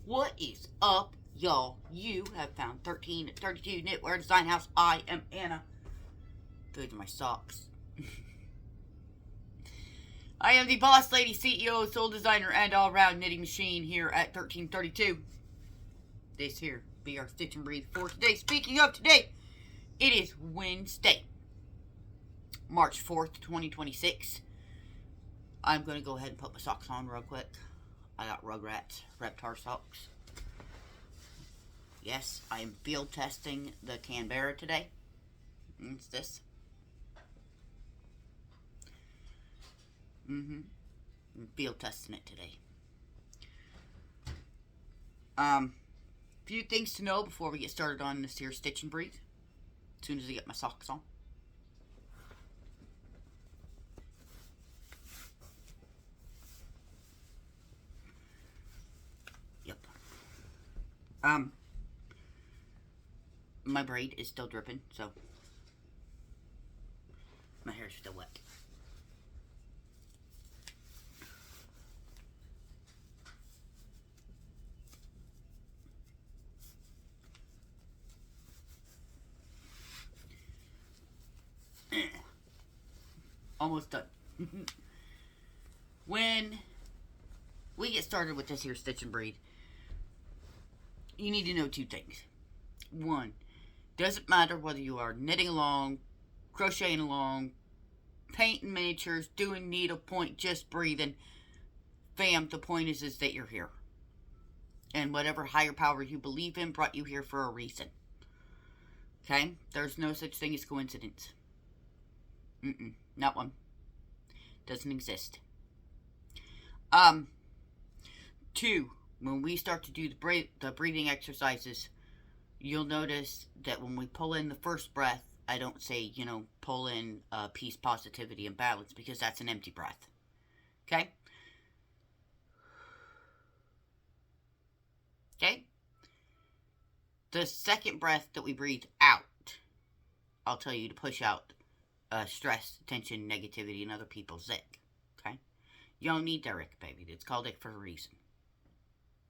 What is up, y'all? You have found 1332 Knitwear Design House. I am Anna. Those are my socks. I am the boss lady, CEO, soul designer, and all-round knitting machine here at 1332. This here be our stitch and breathe for today. Speaking of today, it is Wednesday, March 4th, 2026. I'm going to go ahead and put my socks on real quick. I got Rugrats Reptar socks. Yes, I am field testing the Canberra today. It's this. Field testing it today. Few things to know before we get started on this here stitch and breathe. As soon as I get my socks on. Yep. My braid is still dripping, so my hair's still wet. Almost done. When we get started with this here stitch and breathe, you need to know two things. One, doesn't matter whether you are knitting along, crocheting along, painting miniatures, doing needlepoint, just breathing. Fam, the point is that you're here. And whatever higher power you believe in brought you here for a reason. Okay? There's no such thing as coincidence. Not one. Doesn't exist. Two, when we start to do the breathing exercises, you'll notice that when we pull in the first breath, I don't say, pull in peace, positivity, and balance, because that's an empty breath. Okay? Okay? The second breath that we breathe out, I'll tell you to push out stress, tension, negativity, and other people's ick. Okay? You don't need their ick, baby. It's called ick for a reason.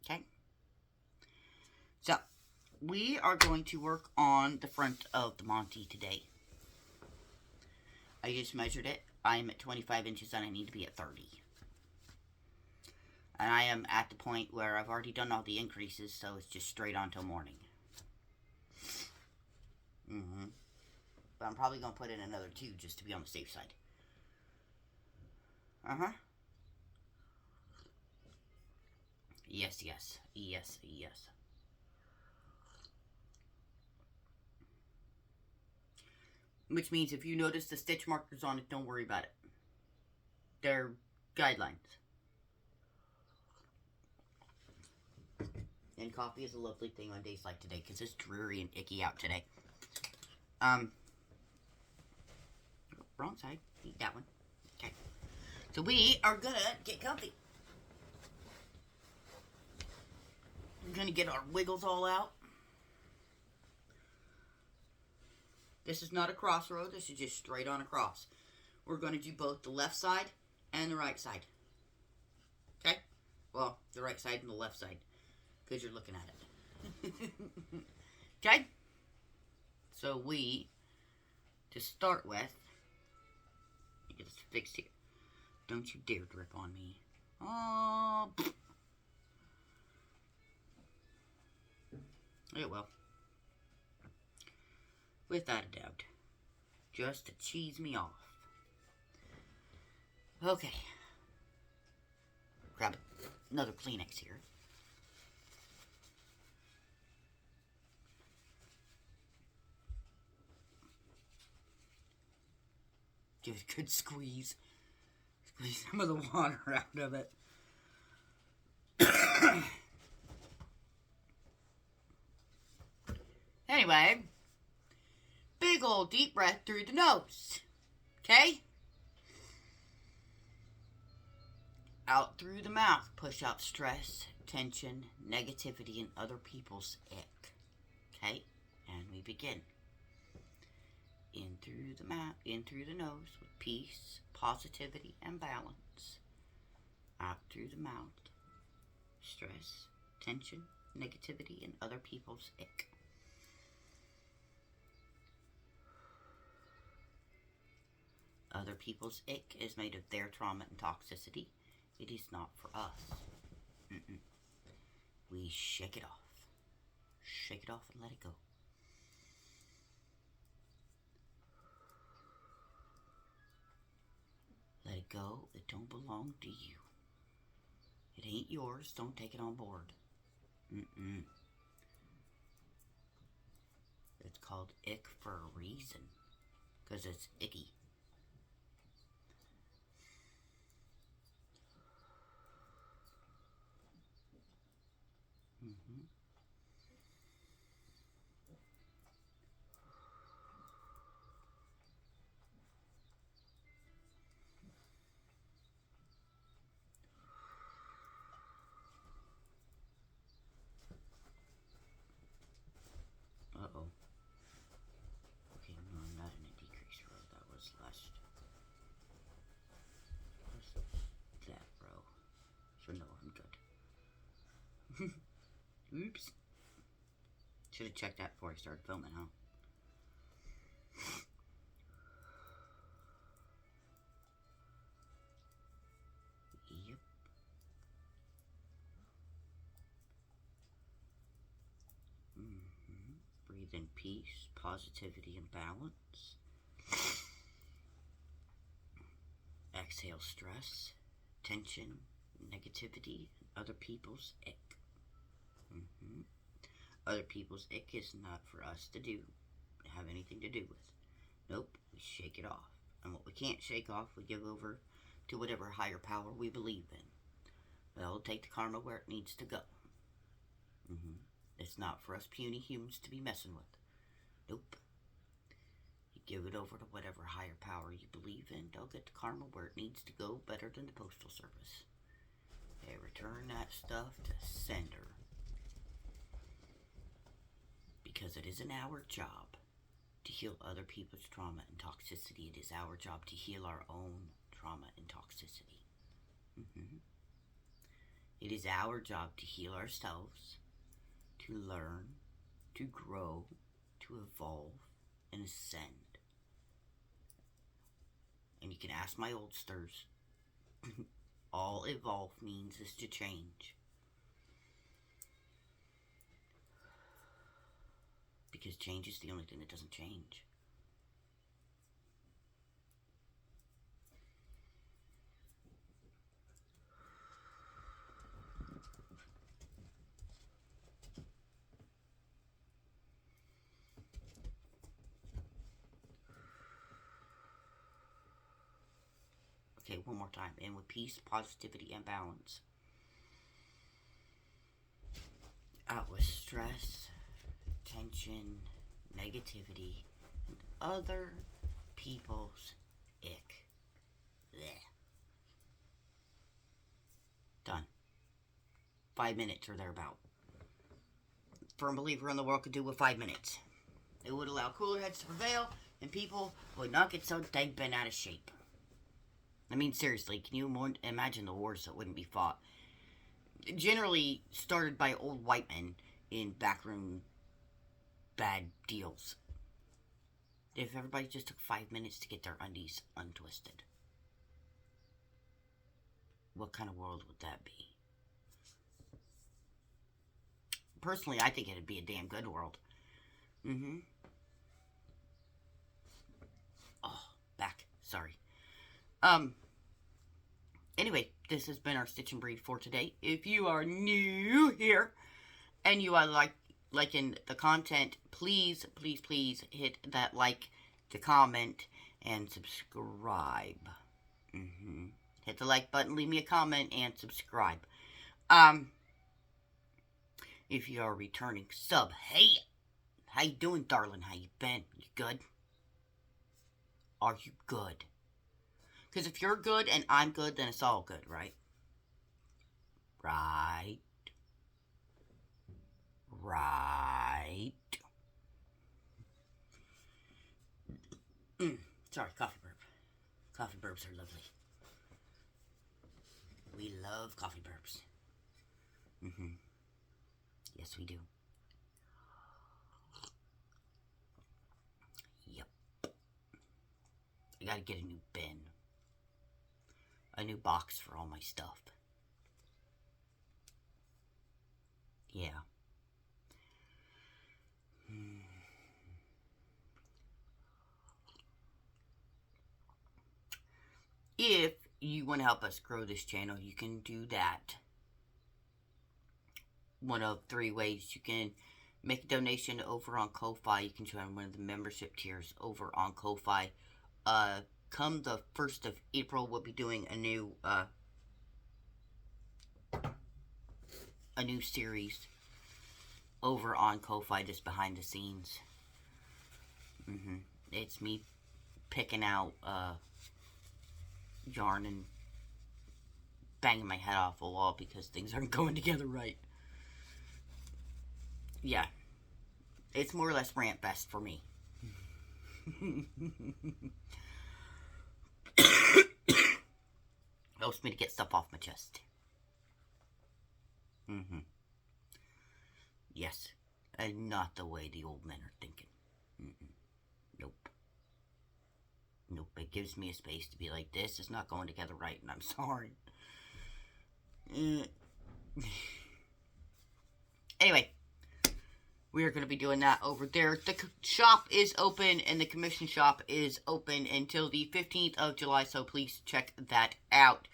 Okay? So, we are going to work on the front of the Monty today. I just measured it. I'm at 25 inches and I need to be at 30. And I am at the point where I've already done all the increases, so it's just straight on till morning. But I'm probably going to put in another 2 just to be on the safe side. Yes. Which means if you notice the stitch markers on it, don't worry about it. They're guidelines. And coffee is a lovely thing on days like today, because it's dreary and icky out today. Wrong side. Eat that one. Okay. So we are gonna get comfy. We're gonna get our wiggles all out. This is not a crossroad. This is just straight on across. We're gonna do both the left side and the right side. Okay? Well, the right side and the left side, because you're looking at it. Okay? So to start with, get this fixed here. Don't you dare drip on me. Oh, it will. Without a doubt. Just to cheese me off. Okay. Grab another Kleenex here. Give it a good squeeze. Squeeze some of the water out of it. Anyway, big old deep breath through the nose. Okay? Out through the mouth. Push out stress, tension, negativity, and other people's ick. Okay? And we begin. In through the mouth, in through the nose with peace, positivity, and balance. Out through the mouth, stress, tension, negativity, and other people's ick. Other people's ick is made of their trauma and toxicity. It is not for us. We shake it off. Shake it off and let it go. Let it go. It don't belong to you. It ain't yours. Don't take it on board. It's called ick for a reason. Because it's icky. Uh-oh. Okay, no, I'm not in a decrease row. That was last. What's that row? So no, I'm good. Oops. Should have checked that before I started filming, huh? Yep. Breathe in peace, positivity, and balance. Exhale stress, tension, negativity, and other people's ick. Other people's ick is not for us to do, have anything to do with. Nope, we shake it off. And what we can't shake off, we give over to whatever higher power we believe in. Well, take the karma where it needs to go. It's not for us puny humans to be messing with. Nope. You give it over to whatever higher power you believe in. They'll get the karma where it needs to go, better than the Postal Service. They return that stuff to sender. Because it isn't our job to heal other people's trauma and toxicity. It is our job to heal our own trauma and toxicity. It is our job to heal ourselves, to learn, to grow, to evolve, and ascend. And you can ask my oldsters. All evolve means is to change. Because change is the only thing that doesn't change. Okay, one more time. In with peace, positivity, and balance. Out with stress, tension, negativity, and other people's ick. Blech. Done. 5 minutes or thereabout. Firm believer in the world could do with 5 minutes. It would allow cooler heads to prevail, and people would not get so dang bent out of shape. I mean, seriously, can you imagine the wars that wouldn't be fought? Generally started by old white men in backroom bad deals. If everybody just took 5 minutes to get their undies untwisted, what kind of world would that be? Personally, I think it'd be a damn good world. Oh, back. Sorry. Anyway, this has been our Stitch and Breed for today. If you are new here and you are liking the content, please hit that like, the comment, and subscribe. Hit the like button, leave me a comment, and subscribe. If you are a returning sub, hey, how you doing, darling? How you been? You good? Are you good? Because if you're good and I'm good, then it's all good, right? Right. Sorry, coffee burp. Coffee burps are lovely. We love coffee burps. Yes, we do. Yep. I gotta get a new bin. A new box for all my stuff. Yeah. If you want to help us grow this channel, you can do that. One of 3 ways. You can make a donation over on Ko-Fi. You can join one of the membership tiers over on Ko-Fi. Come the 1st of April, we'll be doing a new series over on Ko-Fi, just behind the scenes. It's me picking out yarn and banging my head off a wall because things aren't going together right. Yeah. It's more or less rant fest for me. Helps me to get stuff off my chest. Yes. And not the way the old men are thinking. Nope. Nope. It gives me a space to be like, this is not going together right, and I'm sorry. Anyway. We are going to be doing that over there. The shop is open, and the commission shop is open until the 15th of July, so please check that out.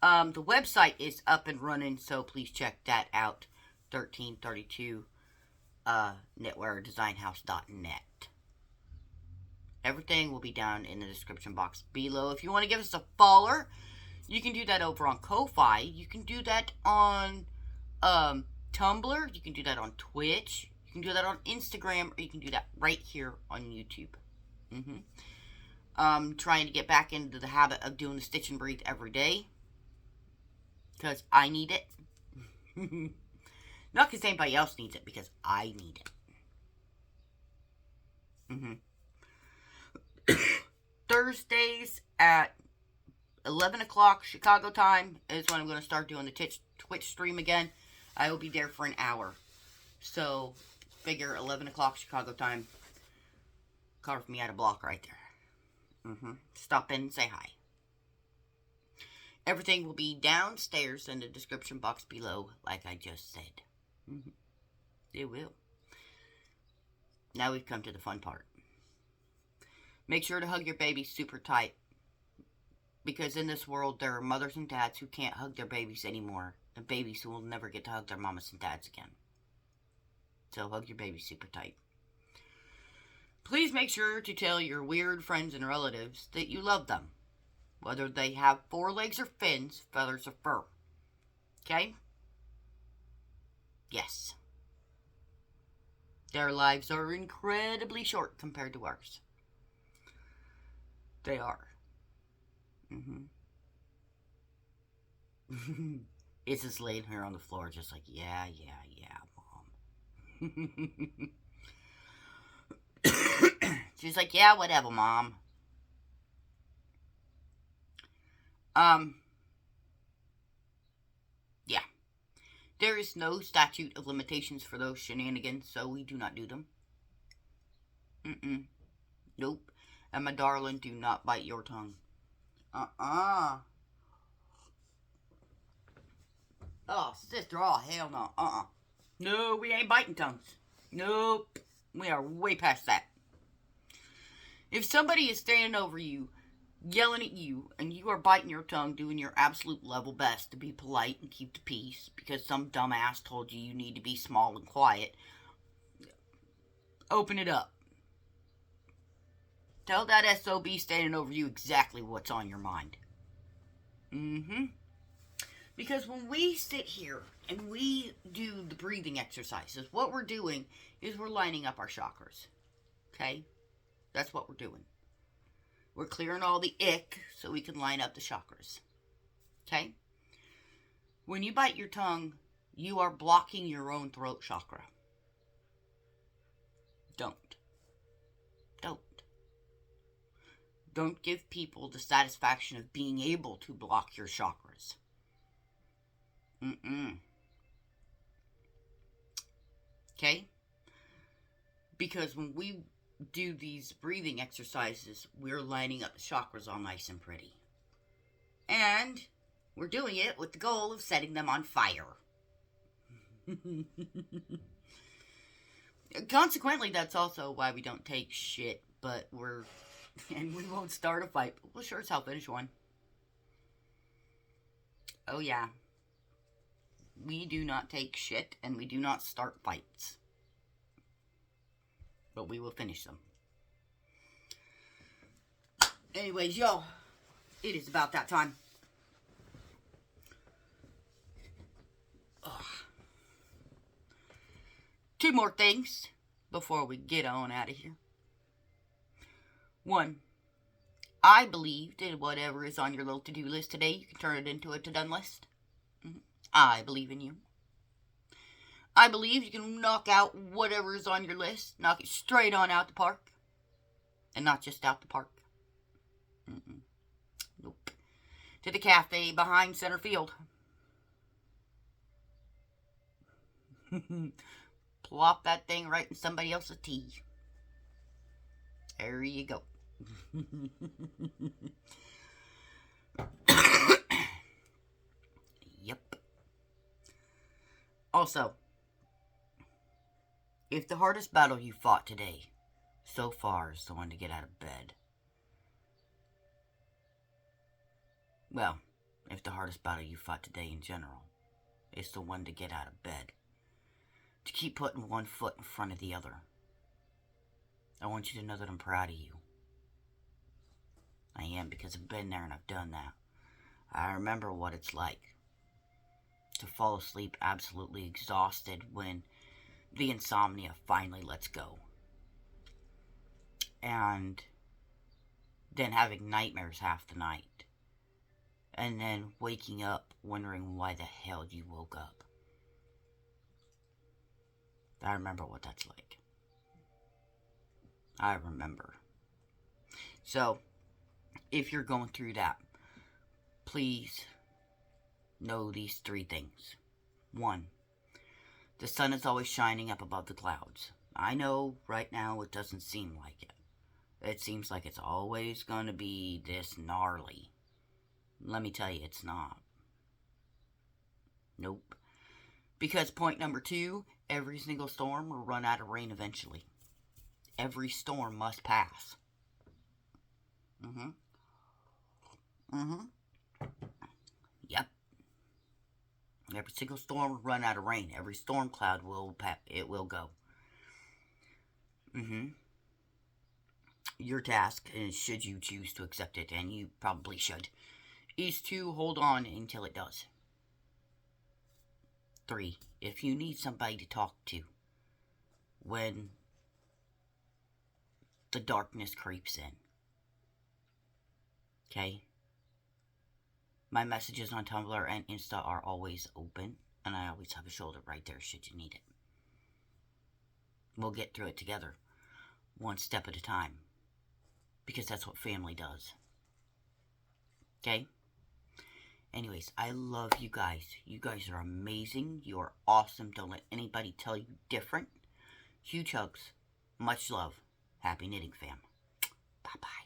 The website is up and running, so please check that out. 1332 knitweardesignhouse.net. Everything will be down in the description box below. If you want to give us a follow, you can do that over on Ko-Fi. You can do that on Tumblr. You can do that on Twitch. You can do that on Instagram, or you can do that right here on YouTube. Trying to get back into the habit of doing the stitch and breathe every day. Because I need it. Not because anybody else needs it, because I need it. Thursdays at 11 o'clock Chicago time is when I'm going to start doing the Twitch stream again. I will be there for an hour. So, figure 11 o'clock Chicago time. Carve me out a block right there. Stop in and say hi. Everything will be downstairs in the description box below, like I just said. It will. Now we've come to the fun part. Make sure to hug your baby super tight. Because in this world, there are mothers and dads who can't hug their babies anymore. And babies who will never get to hug their mamas and dads again. So hug your baby super tight. Please make sure to tell your weird friends and relatives that you love them. Whether they have 4 legs or fins, feathers or fur. Okay? Yes. Their lives are incredibly short compared to ours. They are. It's just laying here on the floor just like, yeah, Mom. She's like, yeah, whatever, Mom. Yeah. There is no statute of limitations for those shenanigans, so we do not do them. Nope. And my darling, do not bite your tongue. Oh, sister, oh, hell no. No, we ain't biting tongues. Nope. We are way past that. If somebody is standing over you, yelling at you, and you are biting your tongue, doing your absolute level best to be polite and keep the peace, because some dumbass told you you need to be small and quiet, open it up. Tell that SOB standing over you exactly what's on your mind. Because when we sit here and we do the breathing exercises, what we're doing is we're lining up our chakras. Okay? That's what we're doing. We're clearing all the ick so we can line up the chakras. Okay? When you bite your tongue, you are blocking your own throat chakra. Don't. Don't give people the satisfaction of being able to block your chakras. Okay? Because when we do these breathing exercises, we're lining up the chakras all nice and pretty. And we're doing it with the goal of setting them on fire. Consequently, that's also why we don't take shit, but and we won't start a fight, but we'll sure as hell finish one. Oh yeah. We do not take shit, and we do not start fights. But we will finish them. Anyways, y'all, it is about that time. Ugh. 2 more things before we get on out of here. 1, I believe that whatever is on your little to-do list today, you can turn it into a to-done list. I believe in you. I believe you can knock out whatever is on your list, knock it straight on out the park. And not just out the park. Nope. To the cafe behind center field. Plop that thing right in somebody else's tea. There you go. Yep. Also, if the hardest battle you fought today so far is the one to get out of bed, well, if the hardest battle you fought today in general is the one to get out of bed, to keep putting one foot in front of the other, I want you to know that I'm proud of you. I am, because I've been there and I've done that. I remember what it's like to fall asleep absolutely exhausted when the insomnia finally lets go. And then having nightmares half the night. And then waking up wondering why the hell you woke up. I remember what that's like. I remember. So, if you're going through that, please know these 3 things. 1, the sun is always shining up above the clouds. I know right now it doesn't seem like it. It seems like it's always going to be this gnarly. Let me tell you, it's not. Nope. Because point number 2, every single storm will run out of rain eventually. Every storm must pass. Yep. Every single storm will run out of rain. Every storm cloud will go. Your task, should you choose to accept it, and you probably should, is to hold on until it does. 3, if you need somebody to talk to when the darkness creeps in, okay? My messages on Tumblr and Insta are always open, and I always have a shoulder right there should you need it. We'll get through it together, one step at a time, because that's what family does. Okay? Anyways, I love you guys. You guys are amazing. You are awesome. Don't let anybody tell you different. Huge hugs. Much love. Happy knitting, fam. Bye-bye.